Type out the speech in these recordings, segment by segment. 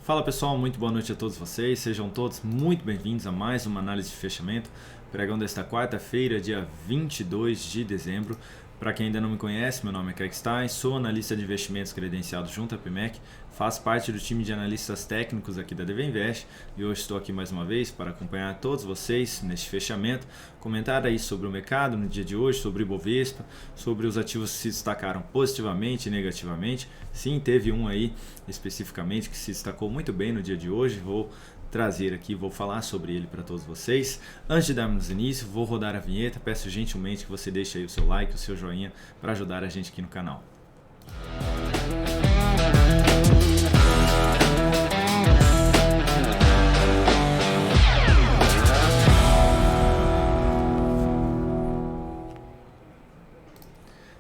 Fala pessoal, muito boa noite a todos vocês, sejam todos muito bem-vindos a mais uma análise de fechamento, pregão desta quarta-feira, dia 22 de dezembro. Para quem ainda não me conhece, meu nome é Craig Stein, sou analista de investimentos credenciado junto à PMEC, faço parte do time de analistas técnicos aqui da DV Invest e hoje estou aqui mais uma vez para acompanhar todos vocês neste fechamento, comentar aí sobre o mercado no dia de hoje, sobre o Ibovespa, sobre os ativos que se destacaram positivamente e negativamente. Sim, teve um aí especificamente que se destacou muito bem no dia de hoje, vou trazer aqui, vou falar sobre ele para todos vocês. Antes de darmos início, vou rodar a vinheta, peço gentilmente que você deixe aí o seu like, o seu joinha para ajudar a gente aqui no canal.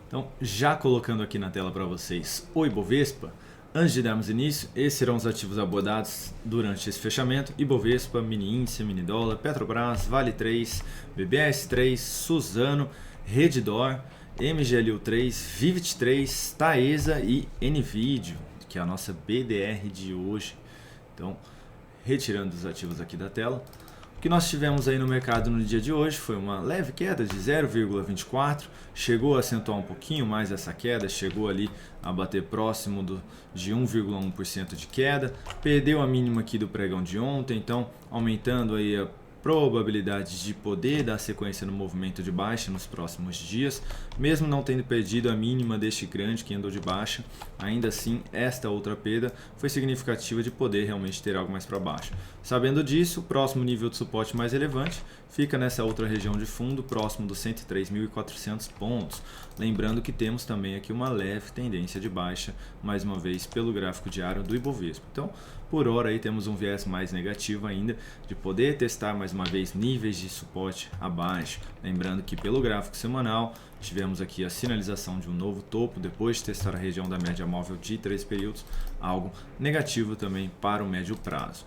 Então, já colocando aqui na tela para vocês o Ibovespa. Antes de darmos início, esses serão os ativos abordados durante esse fechamento: Ibovespa, mini índice, mini dólar, Petrobras, Vale 3, BBS 3, Suzano, Redditor, MGLU 3, Vivit 3, Taesa e Nvidia, que é a nossa BDR de hoje. Então, retirando os ativos aqui da tela. O que nós tivemos aí no mercado no dia de hoje foi uma leve queda de 0,24, chegou a acentuar um pouquinho mais essa queda, chegou ali a bater próximo de 1,1% de queda, perdeu a mínima aqui do pregão de ontem, então aumentando aí a probabilidade de poder dar sequência no movimento de baixa nos próximos dias, mesmo não tendo perdido a mínima deste grande que andou de baixa, ainda assim esta outra perda foi significativa de poder realmente ter algo mais para baixo. Sabendo disso, o próximo nível de suporte mais relevante fica nessa outra região de fundo, próximo dos 103.400 pontos. Lembrando que temos também aqui uma leve tendência de baixa, mais uma vez pelo gráfico diário do Ibovespa. Então, por hora aí temos um viés mais negativo ainda, de poder testar mais uma vez níveis de suporte abaixo. Lembrando que pelo gráfico semanal tivemos aqui a sinalização de um novo topo depois de testar a região da média móvel de 3 períodos, algo negativo também para o médio prazo.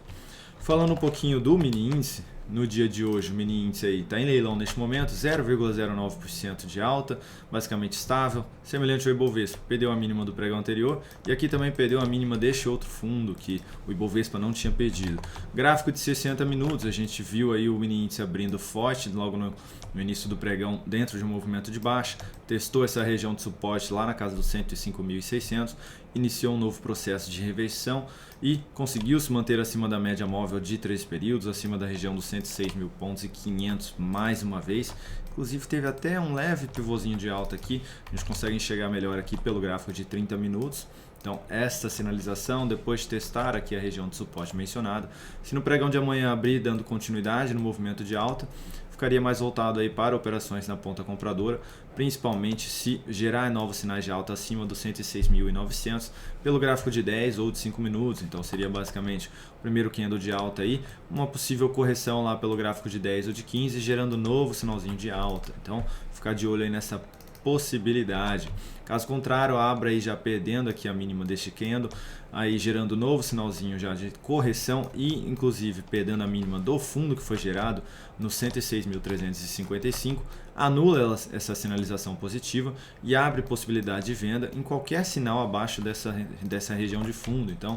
Falando um pouquinho do mini índice, no dia de hoje o mini índice está em leilão neste momento, 0,09% de alta, basicamente estável, semelhante ao Ibovespa, perdeu a mínima do pregão anterior e aqui também perdeu a mínima deste outro fundo que o Ibovespa não tinha perdido. Gráfico de 60 minutos, a gente viu aí o mini índice abrindo forte logo no início do pregão dentro de um movimento de baixa, testou essa região de suporte lá na casa dos 105.600, iniciou um novo processo de reversão e conseguiu se manter acima da média móvel de 3 períodos, acima da região dos 106.000 pontos e 500 mais uma vez. Inclusive teve até um leve pivôzinho de alta aqui, a gente consegue enxergar melhor aqui pelo gráfico de 30 minutos. Então, esta sinalização, depois de testar aqui a região de suporte mencionada, se no pregão de amanhã abrir dando continuidade no movimento de alta, ficaria mais voltado aí para operações na ponta compradora, principalmente se gerar novos sinais de alta acima dos 106.900 pelo gráfico de 10 ou de 5 minutos. Então seria basicamente o primeiro candle de alta aí, uma possível correção lá pelo gráfico de 10 ou de 15, gerando novo sinalzinho de alta. Então ficar de olho aí nessa possibilidade. Caso contrário, abra aí já perdendo aqui a mínima deste candle, aí gerando novo sinalzinho já de correção e inclusive perdendo a mínima do fundo que foi gerado no 106.355, anula essa sinalização positiva e abre possibilidade de venda em qualquer sinal abaixo dessa região de fundo. Então,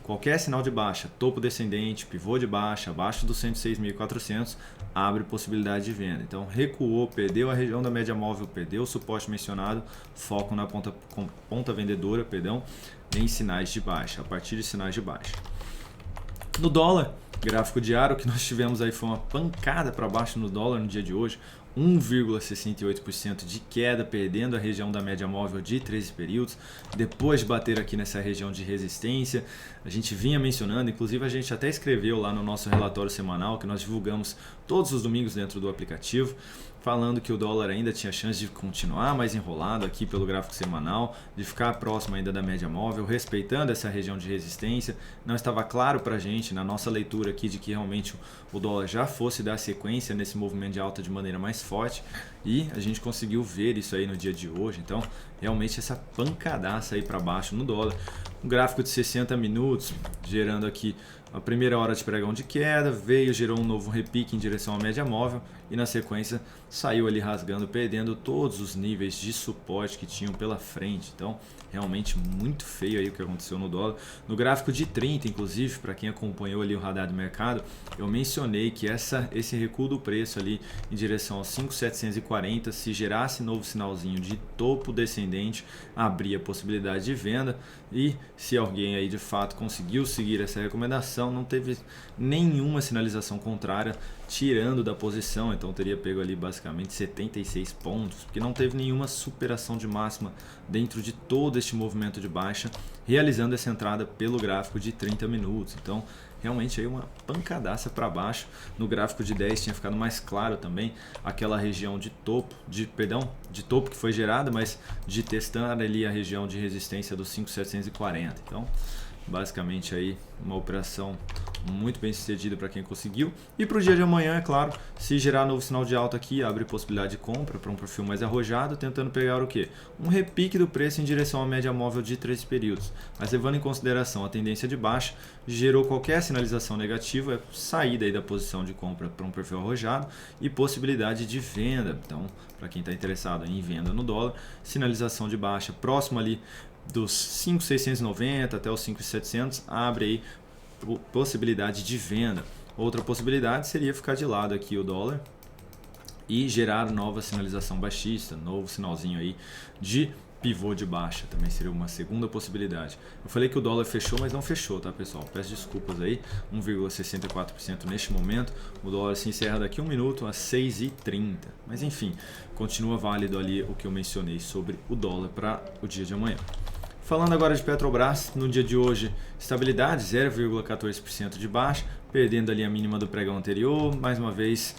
qualquer sinal de baixa, topo descendente, pivô de baixa, abaixo dos 106.400, abre possibilidade de venda. Então recuou, perdeu a região da média móvel, perdeu o suporte mencionado, foco na ponta vendedora, em sinais de baixa, a partir de sinais de baixa. No dólar, gráfico diário, o que nós tivemos aí foi uma pancada para baixo no dólar no dia de hoje, 1,68% de queda, perdendo a região da média móvel de 13 períodos, depois de bater aqui nessa região de resistência. A gente vinha mencionando, inclusive a gente até escreveu lá no nosso relatório semanal, que nós divulgamos todos os domingos dentro do aplicativo, falando que o dólar ainda tinha chance de continuar mais enrolado aqui pelo gráfico semanal, de ficar próximo ainda da média móvel, respeitando essa região de resistência. Não estava claro para a gente, na nossa leitura aqui, de que realmente o dólar já fosse dar sequência nesse movimento de alta de maneira mais forte, e a gente conseguiu ver isso aí no dia de hoje. Então, realmente essa pancadaça aí para baixo no dólar. Um gráfico de 60 minutos, gerando aqui a primeira hora de pregão de queda, gerou um novo repique em direção à média móvel e na sequência saiu ali rasgando, perdendo todos os níveis de suporte que tinham pela frente. Então realmente muito feio aí o que aconteceu no dólar. No gráfico de 30, inclusive, para quem acompanhou ali o radar do mercado, eu mencionei que esse recuo do preço ali em direção aos 5.740, se gerasse novo sinalzinho de topo descendente, abria possibilidade de venda, e se alguém aí de fato conseguiu seguir essa recomendação, não teve nenhuma sinalização contrária, tirando da posição, então teria pego ali basicamente 76 pontos, porque não teve nenhuma superação de máxima dentro de todo este movimento de baixa, realizando essa entrada pelo gráfico de 30 minutos. Então realmente aí uma pancadaça para baixo. No gráfico de 10 tinha ficado mais claro também aquela região de topo, de topo que foi gerada, mas de testar ali a região de resistência dos 5.740. Então basicamente aí uma operação muito bem sucedida para quem conseguiu. E para o dia de amanhã, é claro, se gerar novo sinal de alta aqui, abre possibilidade de compra para um perfil mais arrojado, tentando pegar o quê? Um repique do preço em direção à média móvel de 13 períodos. Mas levando em consideração a tendência de baixa, gerou qualquer sinalização negativa, é saída aí da posição de compra para um perfil arrojado e possibilidade de venda. Então, para quem está interessado em venda no dólar, sinalização de baixa próximo ali dos 5.690 até os 5.700, abre aí possibilidade de venda. Outra possibilidade seria ficar de lado aqui o dólar e gerar nova sinalização baixista, novo sinalzinho aí de pivô de baixa, também seria uma segunda possibilidade. Eu falei que o dólar fechou, mas não fechou, tá pessoal? Peço desculpas aí, 1,64% neste momento. O dólar se encerra daqui a um minuto às 6h30, mas enfim, continua válido ali o que eu mencionei sobre o dólar para o dia de amanhã. Falando agora de Petrobras, no dia de hoje, estabilidade, 0,14% de baixa, perdendo ali a mínima do pregão anterior, mais uma vez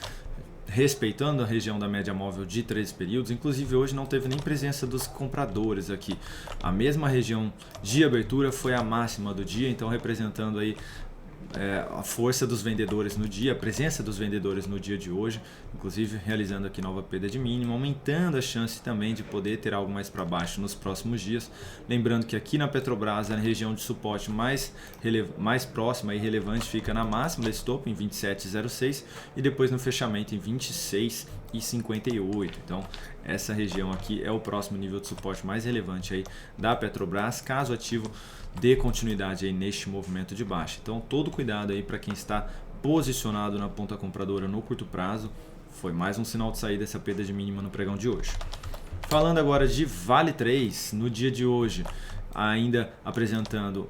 respeitando a região da média móvel de 13 períodos. Inclusive hoje não teve nem presença dos compradores aqui. A mesma região de abertura foi a máxima do dia, então representando aí a força dos vendedores no dia, a presença dos vendedores no dia de hoje, inclusive realizando aqui nova perda de mínimo, aumentando a chance também de poder ter algo mais para baixo nos próximos dias. Lembrando que aqui na Petrobras a região de suporte mais próxima e relevante fica na máxima desse topo em 27,06 e depois no fechamento em 26,58. Então essa região aqui é o próximo nível de suporte mais relevante aí da Petrobras, caso o ativo dê continuidade aí neste movimento de baixa. Então todo cuidado aí para quem está posicionado na ponta compradora no curto prazo. Foi mais um sinal de saída essa perda de mínima no pregão de hoje. Falando agora de Vale 3, no dia de hoje ainda apresentando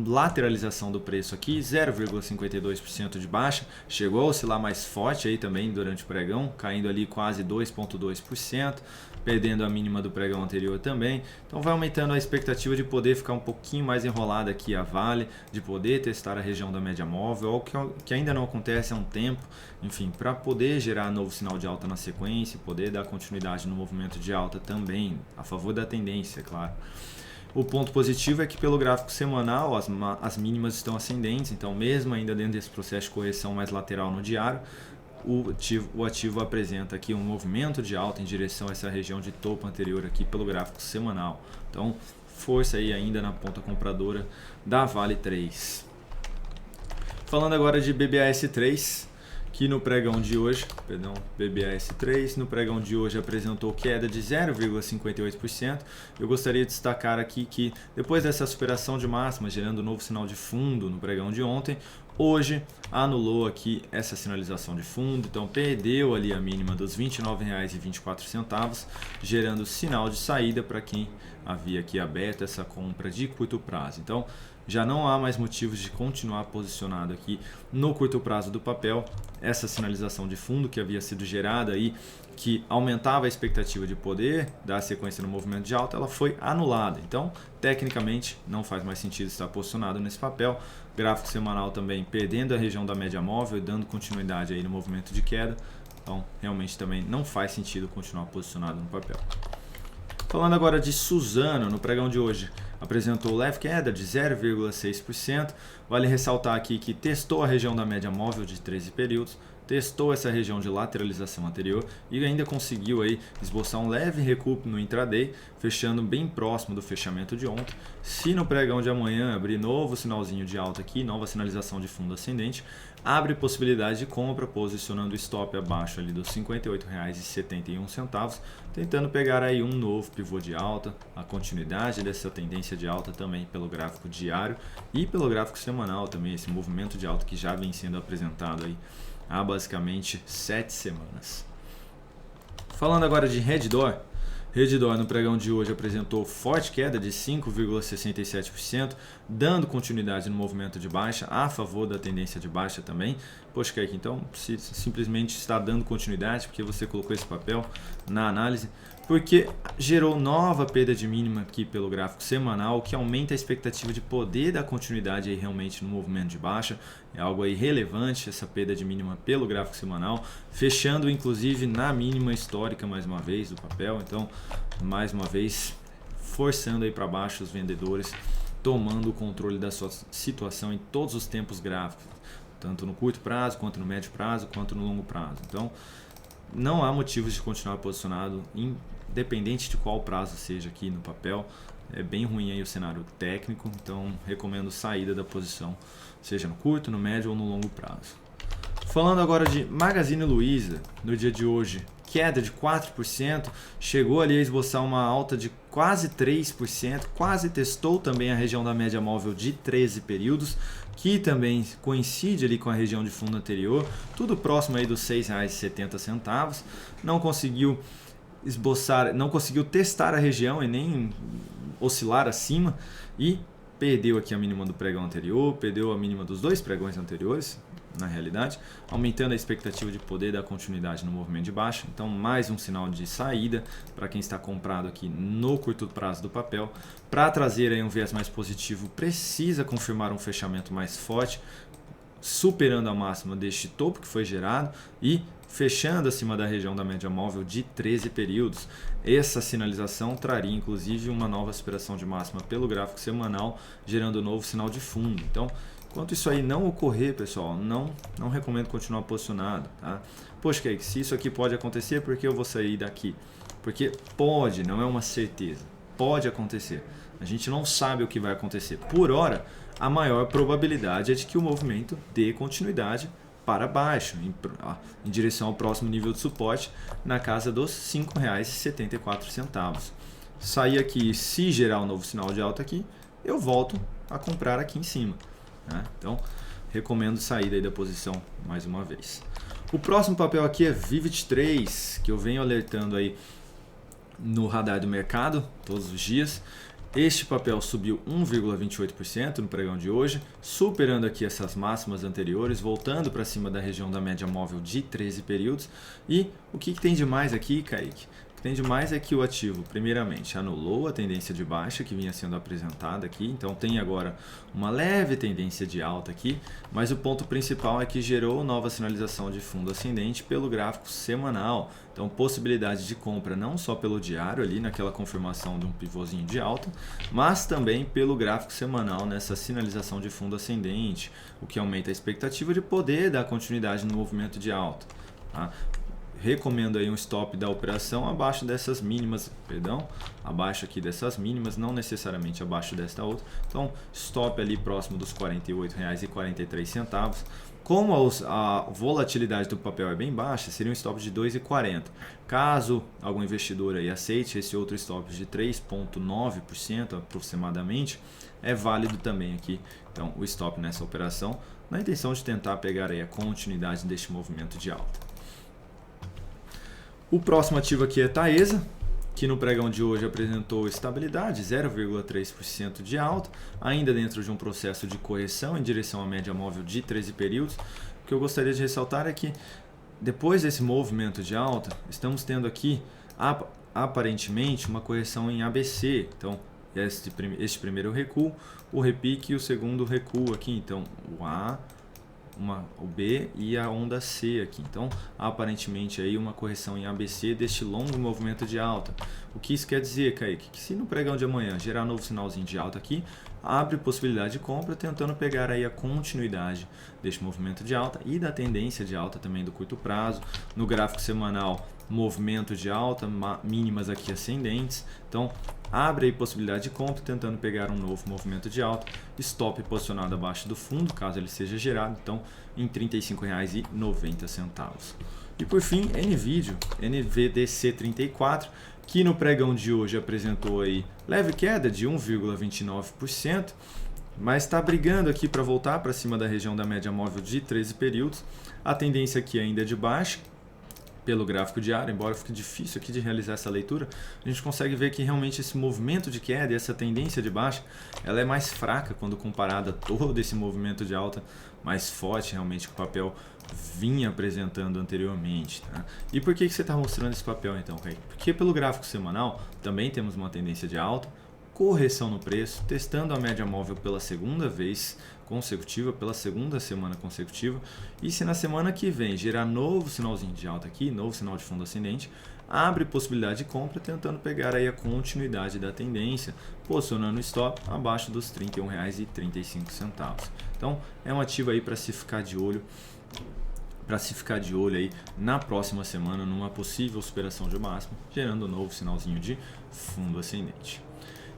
lateralização do preço aqui, 0,52% de baixa, chegou a oscilar mais forte aí também durante o pregão, caindo ali quase 2,2%, perdendo a mínima do pregão anterior também. Então vai aumentando a expectativa de poder ficar um pouquinho mais enrolada aqui a Vale, de poder testar a região da média móvel, algo que ainda não acontece há um tempo, enfim, para poder gerar novo sinal de alta na sequência, poder dar continuidade no movimento de alta também, a favor da tendência, é claro. O ponto positivo é que pelo gráfico semanal as mínimas estão ascendentes, então mesmo ainda dentro desse processo de correção mais lateral no diário, o ativo apresenta aqui um movimento de alta em direção a essa região de topo anterior aqui pelo gráfico semanal. Então força aí ainda na ponta compradora da Vale 3. Falando agora de BBAS3, que no pregão de hoje, BBAS3, no pregão de hoje apresentou queda de 0,58%. Eu gostaria de destacar aqui que depois dessa superação de máxima, gerando um novo sinal de fundo no pregão de ontem, hoje anulou aqui essa sinalização de fundo, então perdeu ali a mínima dos R$ 29,24, gerando sinal de saída para quem havia aqui aberto essa compra de curto prazo. Então já não há mais motivos de continuar posicionado aqui no curto prazo do papel. Essa sinalização de fundo que havia sido gerada aí, que aumentava a expectativa de poder dar sequência no movimento de alta, ela foi anulada. Então, tecnicamente, não faz mais sentido estar posicionado nesse papel. Gráfico semanal também perdendo a região da média móvel e dando continuidade aí no movimento de queda. Então, realmente também não faz sentido continuar posicionado no papel. Falando agora de Suzano, no pregão de hoje apresentou leve queda de 0,6%. Vale ressaltar aqui que testou a região da média móvel de 13 períodos, testou essa região de lateralização anterior e ainda conseguiu aí esboçar um leve recuo no intraday, fechando bem próximo do fechamento de ontem. Se no pregão de amanhã abrir novo sinalzinho de alta aqui, nova sinalização de fundo ascendente, abre possibilidade de compra, posicionando o stop abaixo ali dos R$ 58,71, tentando pegar aí um novo pivô de alta, a continuidade dessa tendência de alta também pelo gráfico diário e pelo gráfico semanal também, esse movimento de alta que já vem sendo apresentado aí há basicamente 7 semanas. Falando agora de Reddor, Reddor no pregão de hoje apresentou forte queda de 5,67%, dando continuidade no movimento de baixa, a favor da tendência de baixa também. Poxa, Kaique, então se simplesmente está dando continuidade porque você colocou esse papel na análise, porque gerou nova perda de mínima aqui pelo gráfico semanal, que aumenta a expectativa de poder dar continuidade aí realmente no movimento de baixa. É algo aí relevante essa perda de mínima pelo gráfico semanal, fechando inclusive na mínima histórica mais uma vez do papel. Então, mais uma vez, forçando aí para baixo os vendedores, tomando o controle da sua situação em todos os tempos gráficos, tanto no curto prazo, quanto no médio prazo, quanto no longo prazo. Então, não há motivos de continuar posicionado, independente de qual prazo seja aqui no papel. É bem ruim aí o cenário técnico, então recomendo saída da posição, seja no curto, no médio ou no longo prazo. Falando agora de Magazine Luiza, no dia de hoje, queda de 4%, chegou ali a esboçar uma alta de quase 3%, quase testou também a região da média móvel de 13 períodos, que também coincide ali com a região de fundo anterior, tudo próximo aí dos R$ 6,70, não conseguiu esboçar, não conseguiu testar a região e nem oscilar acima e perdeu aqui a mínima do pregão anterior, perdeu a mínima dos dois pregões anteriores, na realidade, aumentando a expectativa de poder dar continuidade no movimento de baixa. Então, mais um sinal de saída para quem está comprado aqui no curto prazo do papel. Para trazer aí um viés mais positivo, precisa confirmar um fechamento mais forte, superando a máxima deste topo que foi gerado e fechando acima da região da média móvel de 13 períodos. Essa sinalização traria inclusive uma nova superação de máxima pelo gráfico semanal, gerando um novo sinal de fundo. Então, enquanto isso aí não ocorrer, pessoal, não recomendo continuar posicionado, tá? Poxa, Kaique, se isso aqui pode acontecer, por que eu vou sair daqui? Porque pode, não é uma certeza, pode acontecer. A gente não sabe o que vai acontecer. Por hora, a maior probabilidade é de que o movimento dê continuidade para baixo, em direção ao próximo nível de suporte, na casa dos R$ 5,74. Sair aqui, se gerar um novo sinal de alta aqui, eu volto a comprar aqui em cima, né? Então, recomendo sair daí da posição mais uma vez. O próximo papel aqui é Vivid 3, que eu venho alertando aí no radar do mercado todos os dias. Este papel subiu 1,28% no pregão de hoje, superando aqui essas máximas anteriores, voltando para cima da região da média móvel de 13 períodos. E o que tem de mais aqui, Kaique? O que tem de mais é que o ativo, primeiramente, anulou a tendência de baixa que vinha sendo apresentada aqui, então tem agora uma leve tendência de alta aqui, mas o ponto principal é que gerou nova sinalização de fundo ascendente pelo gráfico semanal. Então, possibilidade de compra não só pelo diário ali, naquela confirmação de um pivôzinho de alta, mas também pelo gráfico semanal nessa sinalização de fundo ascendente, o que aumenta a expectativa de poder dar continuidade no movimento de alta, tá? Recomendo aí um stop da operação abaixo dessas mínimas, abaixo aqui dessas mínimas, não necessariamente abaixo desta outra. Então, stop ali próximo dos R$ 48,43. Como a volatilidade do papel é bem baixa, seria um stop de 2,40. Caso algum investidor aí aceite esse outro stop de 3,9% aproximadamente, é válido também aqui, então, o stop nessa operação, na intenção de tentar pegar aí a continuidade deste movimento de alta. O próximo ativo aqui é Taesa, que no pregão de hoje apresentou estabilidade, 0,3% de alta, ainda dentro de um processo de correção em direção à média móvel de 13 períodos. O que eu gostaria de ressaltar é que depois desse movimento de alta, estamos tendo aqui aparentemente uma correção em ABC. Então, este primeiro recuo, o repique e o segundo recuo aqui. Então, o A, o B e a onda C aqui. Então, aparentemente aí uma correção em ABC deste longo movimento de alta. O que isso quer dizer, Kaique? Que se no pregão de amanhã gerar novo sinalzinho de alta aqui, abre possibilidade de compra, tentando pegar aí a continuidade deste movimento de alta e da tendência de alta também do curto prazo. No gráfico semanal, movimento de alta, mínimas aqui ascendentes, então abre aí possibilidade de compra, tentando pegar um novo movimento de alta, stop posicionado abaixo do fundo, caso ele seja gerado, então em R$ 35,90. E por fim, NVIDIA, NVDC34, que no pregão de hoje apresentou aí leve queda de 1,29%, mas está brigando aqui para voltar para cima da região da média móvel de 13 períodos. A tendência aqui ainda é de baixa pelo gráfico diário, embora fique difícil aqui de realizar essa leitura, a gente consegue ver que realmente esse movimento de queda e essa tendência de baixa, ela é mais fraca quando comparada a todo esse movimento de alta mais forte realmente que o papel vinha apresentando anteriormente. Tá? E por que você está mostrando esse papel então, Kaique? Porque pelo gráfico semanal também temos uma tendência de alta, correção no preço, testando a média móvel pela segunda vez consecutiva, pela segunda semana consecutiva, e se na semana que vem gerar novo sinalzinho de alta aqui, novo sinal de fundo ascendente, abre possibilidade de compra, tentando pegar aí a continuidade da tendência, posicionando o stop abaixo dos R$ 31,35. Então é um ativo aí para se ficar de olho, aí na próxima semana numa possível superação de máximo, gerando um novo sinalzinho de fundo ascendente.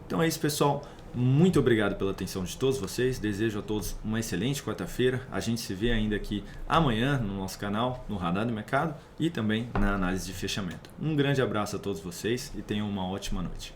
Então é isso, pessoal. Muito obrigado pela atenção de todos vocês. Desejo a todos uma excelente quarta-feira. A gente se vê ainda aqui amanhã no nosso canal, no Radar do Mercado e também na análise de fechamento. Um grande abraço a todos vocês e tenham uma ótima noite.